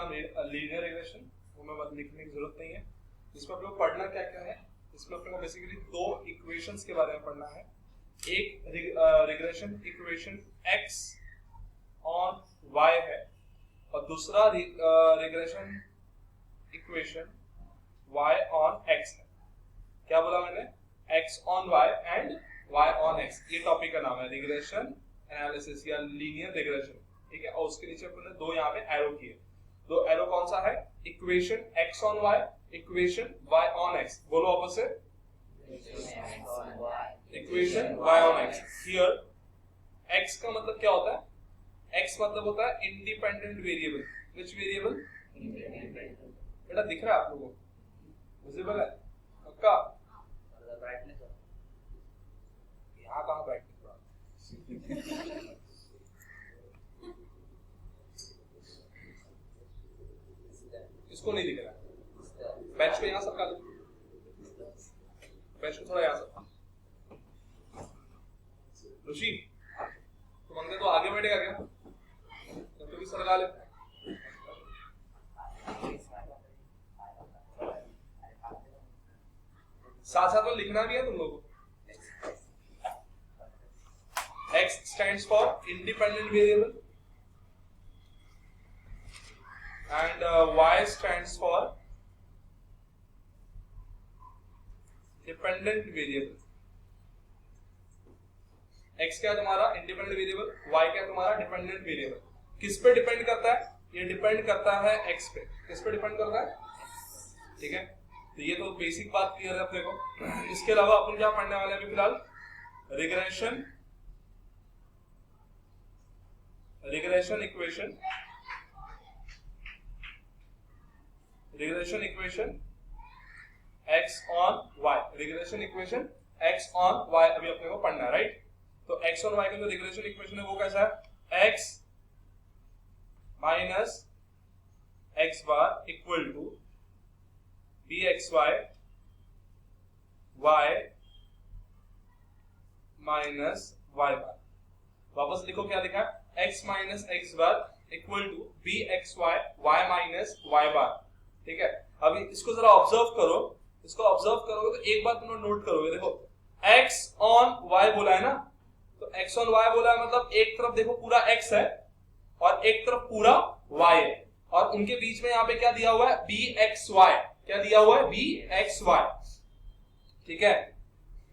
नाम linear regression, वो मैं बात लिखने की जरूरत नहीं है। इसमें अपने को पढ़ना क्या क्या है, इसमें अपने को बेसिकली दो इक्वेशंस के बारे में पढ़ना है। एक regression equation x on y है और दूसरा regression equation y on x है। क्या बोला मैंने? x on y and y on x, ये टॉपिक का नाम है रिग्रेशन एनालिसिस या लीनियर रिग्रेशन, ठीक है। और उसके नीचे अपने दो यहाँ पे एरो किए। दो एरो कौन सा है? Equation x on y, equation y on x। बोलो आपस से, equation y on x। Here x का मतलब क्या होता है? x मतलब होता है इंडिपेंडेंट वेरिएबल। विच वेरिएबल? बेटा दिख रहा है आप लोगों को? विजिबल है पक्का? यहाँ कहाँ ब्राइटनेस? इसको नहीं दिख रहा। बेंच पे यहाँ सबका बेंच को थोड़ा यहाँ सब। ऋषि तुम अंदर तो आगे बैठेगा क्या? तो भी सरगा ले। साथ साथ में लिखना भी है तुम लोगों को। X stands for independent variable and Y stands for dependent variable. X क्या है तुम्हारा? Independent variable. Y क्या है तुम्हारा? Dependent variable. किस पे डिपेंड करता है? ये डिपेंड करता है X पे। किस पे डिपेंड करता है? ठीक है, तो ये तो बेसिक बात क्लियर है अपने को। इसके अलावा अपन क्या पढ़ने वाले हैं अभी फिलहाल? Regression equation x on y, regression equation x on y अभी अपने को पढ़ना है, राइट। तो x ऑन y का जो रिग्रेशन इक्वेशन है वो कैसा है? x minus x bar equal to bxy y minus y bar. वापस लिखो क्या लिखा है? x minus x bar equal to bxy y minus y bar, ठीक है। अभी इसको जरा ऑब्जर्व करो, इसको ऑब्जर्व करोगे तो एक बात तुम नोट करोगे। देखो x ऑन y बोला है ना, तो x ऑन y बोला है मतलब एक तरफ देखो पूरा x है और एक तरफ पूरा y है, और उनके बीच में यहाँ पे क्या दिया हुआ है? bxy। क्या दिया हुआ है? bxy, ठीक है।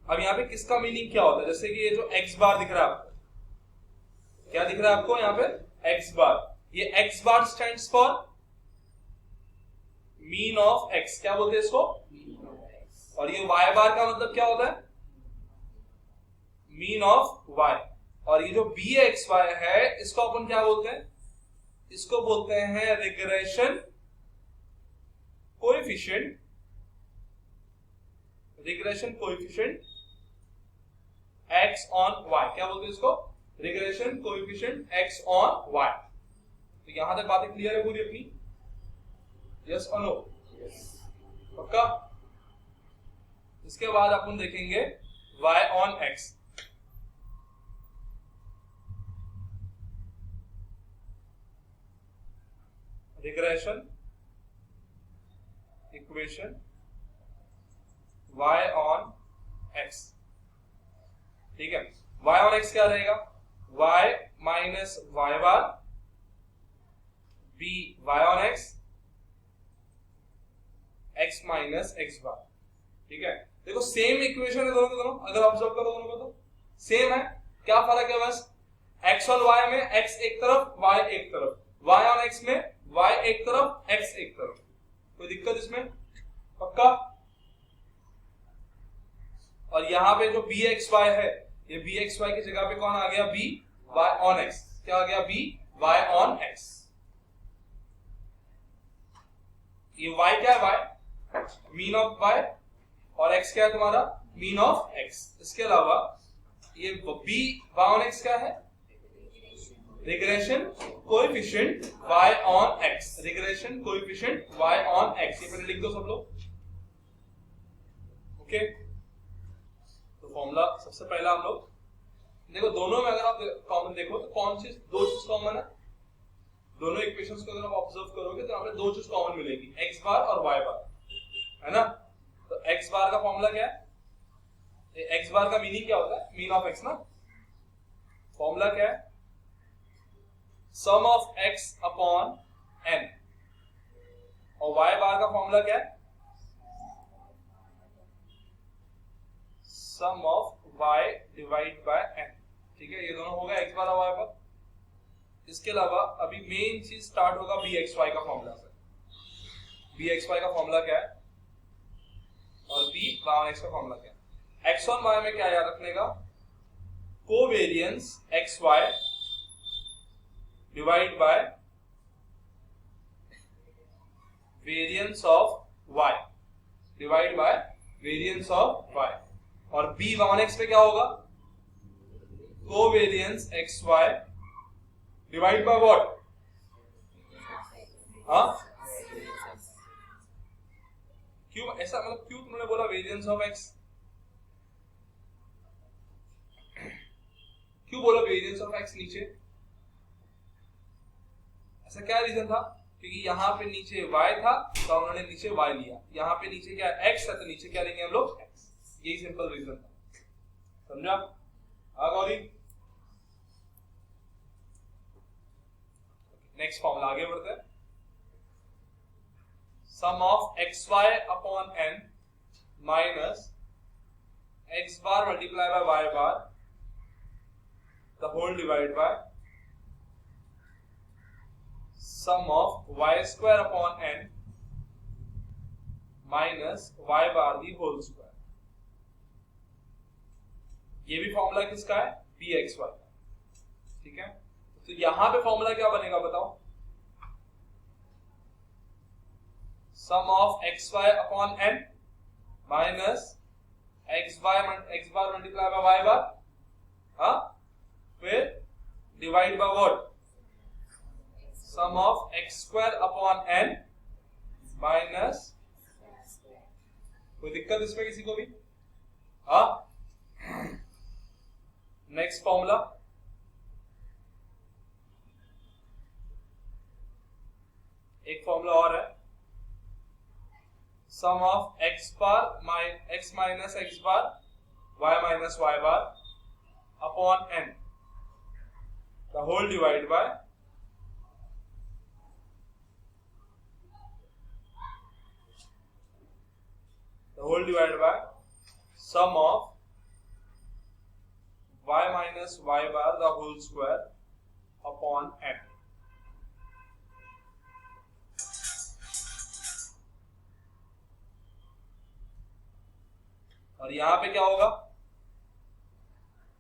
अब यहाँ पे किसका मीनिंग क्या होता है? जैसे कि ये जो x बार दिख रहा है आपको, क्या दिख रहा है आपको यहाँ पे? x बार। ये x bar stands for mean of x। क्या बोलते हैं इसको? और ये y बार का मतलब क्या होता है? Mean of y। और ये जो bxy है इसको अपन क्या बोलते हैं? इसको बोलते हैं regression coefficient. Regression coefficient x on y। क्या बोलते हैं इसको? Regression coefficient x on y। तो यहां तक बातें क्लियर है पूरी अपनी? यस और नो? पक्का? इसके बाद अपन देखेंगे y on x। Regression equation y on x, ठीक है। y ऑन x क्या रहेगा? y minus y bar b y on x, x minus x बार, ठीक है। देखो सेम इक्वेशन है दोनों के दोनों, अगर ऑब्जर्व करो दोनों को तो सेम है। क्या फर्क है? बस x ऑन y में x एक तरफ y एक तरफ, y ऑन x में y एक तरफ x एक तरफ। कोई दिक्कत इसमें? पक्का? और यहाँ पे जो bxy है, ये bxy की जगह पे कौन आ गया? by on x। क्या आ गया? by on x। ये y क्या है? y मीन ऑफ y, और x क्या है तुम्हारा? Mean of x। इसके अलावा ये y ऑन x क्या है? Regression coefficient y on x। Regression coefficient y on x, ये पहले लिख दो सब लोग, ओके। तो फॉर्मूला सबसे पहला हम लोग देखो, दोनों में अगर आप कॉमन देखो तो कौन सी दो चीज कॉमन है? दोनों इक्वेशन इक्वेशंस को अगर आप ऑब्जर्व करोगे तो हमें दो चीज कॉमन मिलेगी, एक्स बार और वाई बार, है ना। तो एक्स बार का फॉर्मूला क्या है, एक्स बार का मीनिंग क्या होता है, मीन ऑफ एक्स ना। फॉर्मूला क्या है, sum of x upon n, और वाई बार का फॉर्मूला क्या है, sum of y divide by n। ठीक है, ये दोनों होगा एक्स बार और वाई बार। इसके अलावा अभी मेन चीज स्टार्ट होगा bxy का फॉर्मूला से। bxy का फॉर्मूला क्या है और by1x का फॉर्मूला क्या है। x on y में क्या याद रखने का, covariance xy divide by variance of y divide bye variance of y। और b1x पे क्या होगा, covariance xy divide by what, हाँ क्यों ऐसा, मतलब क्यों तुमने बोला वेरियंस ऑफ x, क्यों बोला वेरियंस ऑफ x नीचे, ऐसा क्या रीजन था, क्योंकि यहाँ पे नीचे y था तो उन्होंने नीचे y लिया, यहाँ पे नीचे क्या x है तो नीचे क्या लेंगे हम लोग x, यही सिंपल रीजन था, समझा। गौरी नेक्स्ट फॉर्मूला आगे बढ़ते हैं, sum of x y upon n minus x bar multiply by y bar the whole divide by sum of y square upon n minus y bar the whole square. ये भी formula किसका है, B x Y का, ठीक है। तो यहां पे फॉर्मूला क्या बनेगा बताओ, sum of x y upon n minus x bar multiply by y bar, हाँ फिर divide by what, sum of x square upon n minus, कोई दिक्कत इसमें किसी को भी, हाँ। नेक्स्ट फॉर्मूला, एक फॉर्मूला और है, sum of x bar x minus x bar y minus y bar upon n the whole divide by sum of y minus y bar the whole square upon n। और यहां पे क्या होगा,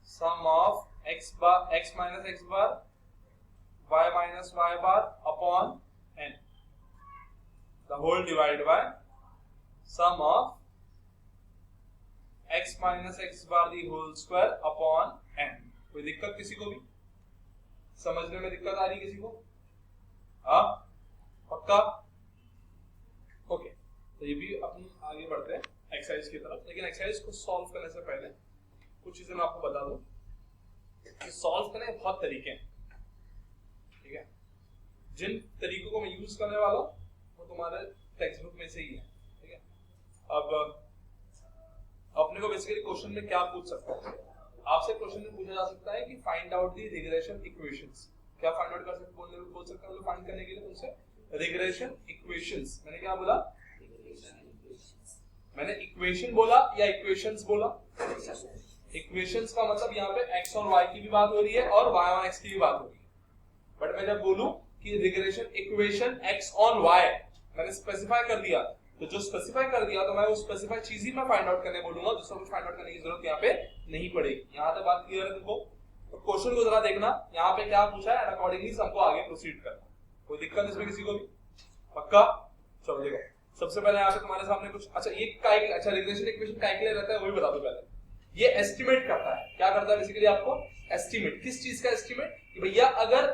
sum of x minus x bar y minus y bar upon n the whole divide by sum of x minus x bar the whole square upon n। कोई दिक्कत किसी को भी, समझने में दिक्कत आ रही किसी को, हाँ पक्का, ओके। तो ये भी अपन आगे बढ़ते हैं एक्सरसाइज की तरफ, लेकिन एक्सरसाइज को सॉल्व करने से पहले कुछ चीजें मैं आपको बता दूं कि सॉल्व करने के बहुत तरीके हैं, ठीक है। जिन तरीकों को मैं यूज करने वाला हूं वो तुम्हारे टेक्स्ट बुक में से ही है, ठीक है। अब अपने को बेसिकली क्वेश्चन में क्या पूछ सकता है, आपसे क्वेश्चन में पूछा जा सकता है कि find out the regression equations. क्या फाइंड आउट कर सकते, बोल सकते हैं फाइंड करने के लिए तुमसे रिग्रेशन इक्वेशंस। मैंने क्या बोला, मैंने इक्वेशन बोला या इक्वेशंस बोला, इक्वेशंस का मतलब यहाँ पे x और y की भी बात हो रही है और y और x की भी बात हो रही है। बट मैं जब बोलूं कि regression equation x on y, मैंने स्पेसिफाई कर दिया, तो जो स्पेसिफाई कर दिया तो मैं वो स्पेसिफाई चीज ही मैं फाइंड आउट करने बोलूंगा, दूसरा कुछ फाइंड आउट करने की जरूरत यहाँ पे नहीं पड़ेगी। यहाँ तक बात क्लियर है तुमको। तो क्वेश्चन को जरा देखना, यहाँ पे क्या पूछा है, एंड अकॉर्डिंगली सबको आगे प्रोसीड करना। कोई दिक्कत इसमें किसी को भी, पक्का। चलो देखो, सबसे पहले यहाँ पे तुम्हारे सामने कुछ, अच्छा ये अच्छा रिग्रेशन इक्वेशन का क्या रहता है वो भी बता दो पहले। ये एस्टिमेट करता है, क्या करता है बेसिकली आपको एस्टिमेट, किस चीज का एस्टिमेट, कि भैया अगर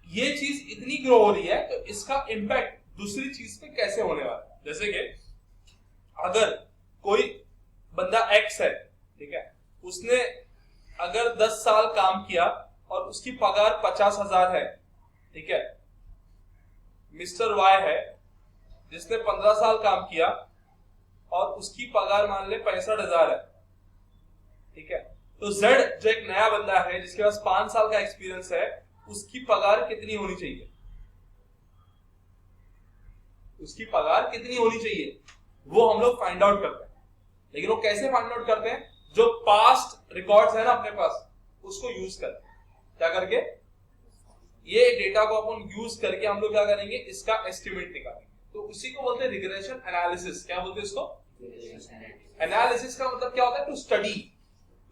ये चीज इतनी ग्रो हो रही है तो इसका इंपैक्ट दूसरी चीज पे कैसे होने वाला है। जैसे कि अगर कोई बंदा X है, ठीक है, उसने अगर 10 साल काम किया और उसकी पगार 50,000 है, ठीक है, मिस्टर वाई है जिसने 15 साल काम किया और उसकी पगार मान ले 65,000 है, ठीक है। तो जेड जो एक नया बंदा है जिसके पास 5 साल का एक्सपीरियंस है, उसकी पगार कितनी होनी चाहिए? उसकी पगार कितनी होनी चाहिए वो हम लोग फाइंड आउट करते हैं। लेकिन वो कैसे फाइंड आउट करते हैं? जो पास्ट रिकॉर्ड्स है ना अपने पास, उसको यूज करते हैं। क्या करके? ये डेटा को अपन यूज करके हम लोग क्या करेंगे, इसका एस्टिमेट निकालेंगे। तो उसी को बोलते हैं रिग्रेशन एनालिसिस। क्या बोलते हैं इसको? एनालिसिस का मतलब क्या होता है?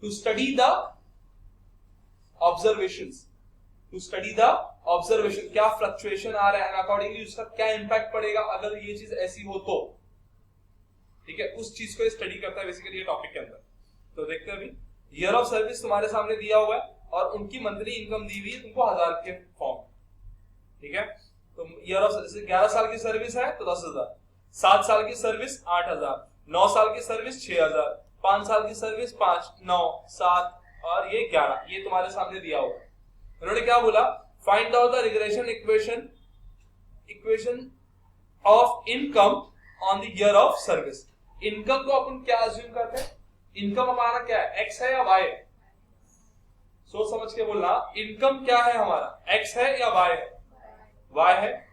To study the observations, to study the observation, क्या फ्लक्चुएशन आ रहा है, अकॉर्डिंगली उसका क्या इंपैक्ट पड़ेगा अगर ये चीज ऐसी हो तो, ठीक है। उस चीज को स्टडी करता है बेसिकली ये टॉपिक के अंदर। तो देखते हैं अभी ईयर ऑफ सर्विस तुम्हारे सामने दिया हुआ है और उनकी मंथली इनकम दी हुई है तुमको 1000 के फॉर्म, ठीक है। तो ईयर ऑफ 11 साल की सर्विस है तो 10,000, 7 साल की सर्विस 8,000, 9 साल की सर्विस 6,000, 5 साल की सर्विस 5, 9, 7 और ये 11, ये तुम्हारे सामने दिया हुआ है। उन्होंने क्या बोला? Find out the regression equation of income on the year of service. Income को अपन क्या अज्यूम करते हैं? इनकम हमारा क्या है, एक्स है या वाई है? सोच समझ के बोलना, इनकम क्या है हमारा, एक्स है या वाई है? वाई है।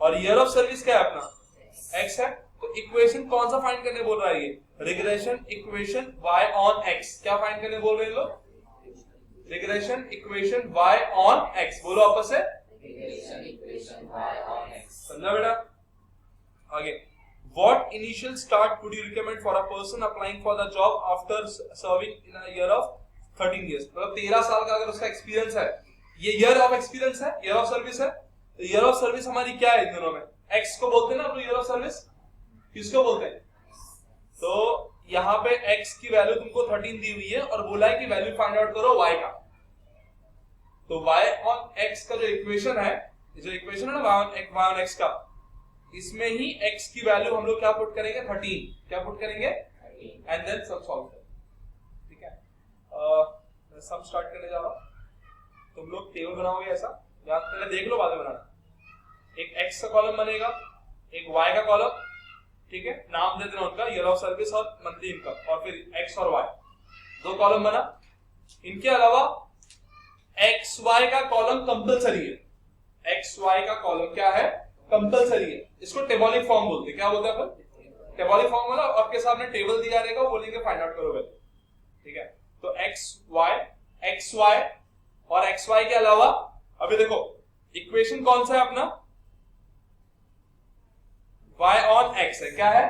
और ईयर ऑफ सर्विस क्या है अपना, एक्स है। तो इक्वेशन कौन सा फाइंड करने बोल रहा है ये? Regression equation y on x. क्या फाइंड करने बोल रहे हैं लोग? Regression equation y on x. बोलो आपस से, समझा बेटा? आगे, what initial start would you recommend for a person applying for the job after serving in a year of 13 years? मतलब 13 साल का अगर उसका एक्सपीरियंस है, ये ईयर ऑफ एक्सपीरियंस है, ईयर ऑफ सर्विस है। तो ईयर ऑफ सर्विस हमारी क्या है इन दिनों में? एक्स को बोलते हैं ना अपने ईयर ऑफ सर्विस, किसको बोलते हैं? तो यहाँ पे एक्स की वैल्यू तुमको 13 दी हुई है और बोला है कि वैल्यू फाइंड आउट करो वाई का। तो वाई ऑन एक्स का जो इक्वेशन है, जो इक्वेशन है ना वाई ऑन एक्स का, इसमें ही x की वैल्यू हम लोग क्या पुट करेंगे? 13। क्या पुट करेंगे? एंड देन सम सॉल्व करेंगे, ठीक है। मैं सम स्टार्ट करने जा रहा हूं। तुम लोग टेबल बनाओगे ऐसा, या पहले देख लो बाद में बनाना। एक x का कॉलम बनेगा, एक y का कॉलम, ठीक है। नाम दे देना उनका, ईयर ऑफ सर्विस और मंथली इनकम, और फिर x और y, 2 कॉलम बना। इनके अलावा x y का कॉलम कंपलसरी है। x y का कॉलम क्या है? कंपलसरी है। इसको टेबलिक फॉर्म बोलते हैं। क्या बोलते हैं अपन? टेबलिक फॉर्म वाला। आपके सामने टेबल दिया रहेगा, वो बोलेंगे फाइंड आउट करो वैल्यू, ठीक है। तो एक्स वाई और एक्स वाई के अलावा अभी देखो इक्वेशन कौन सा है अपना? y ऑन x है। क्या है?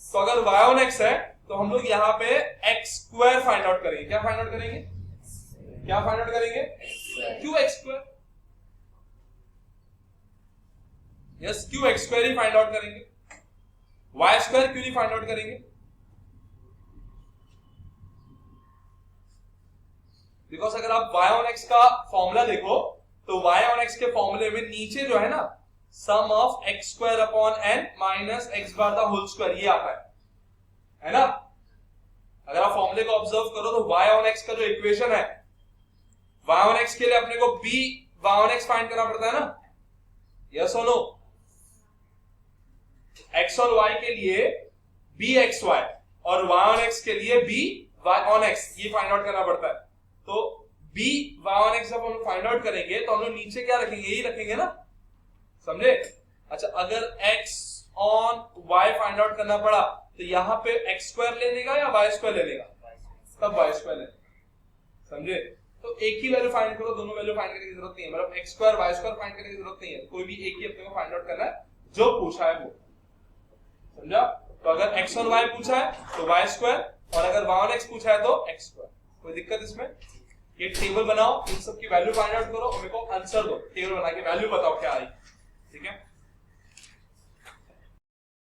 तो अगर y ऑन x है तो हम लोग यहाँ पे x स्क्वायर फाइंड आउट करेंगे। क्या फाइंड आउट करेंगे? क्या फाइंड आउट करेंगे? क्यों x स्क्वायर? यस, क्यों एक्स स्क्वायर ही फाइंड आउट करेंगे? वाई स्क्वायर क्यों नहीं फाइंड आउट करेंगे? बिकॉज अगर आप y ऑन x का फॉर्मूला देखो तो y ऑन x के फॉर्मूले में नीचे जो है ना, sum of x square upon n minus x bar the whole square, ये आता है ना। अगर आप फॉर्मूले को ऑब्जर्व करो तो y ऑन x का जो इक्वेशन है, y ऑन x के लिए अपने को b y on x find करना पड़ता है ना, यस और नो? x और y के लिए bxy और y on x के लिए by on x, ये फाइंड आउट करना पड़ता है। तो by on x जब हम फाइंड आउट करेंगे तो हम लोग नीचे क्या रखेंगे? यही रखेंगे ना, समझे? अच्छा, अगर x on y find out करना पड़ा तो यहाँ पे x स्क्वायर ले लेगा या y स्क्वायर ले लेगा? तब y स्क्वायर ले, समझे? तो एक ही वैल्यू फाइंड करो, दोनों वैल्यू फाइंड करने की जरूरत नहीं है। मतलब x square y square find करने की जरूरत नहीं है, कोई भी एक ही अपने को फाइंड आउट करना है जो पूछा है वो, समझा? तो अगर x ऑन y पूछा है तो y स्क्वायर, और अगर y ऑन x पूछा है तो x स्क्वायर। कोई दिक्कत इसमें? ये टेबल बनाओ, इन सब की वैल्यू फाइंड आउट करो और मेरे को आंसर दो, टेबल बना के वैल्यू बताओ क्या आई, ठीक है।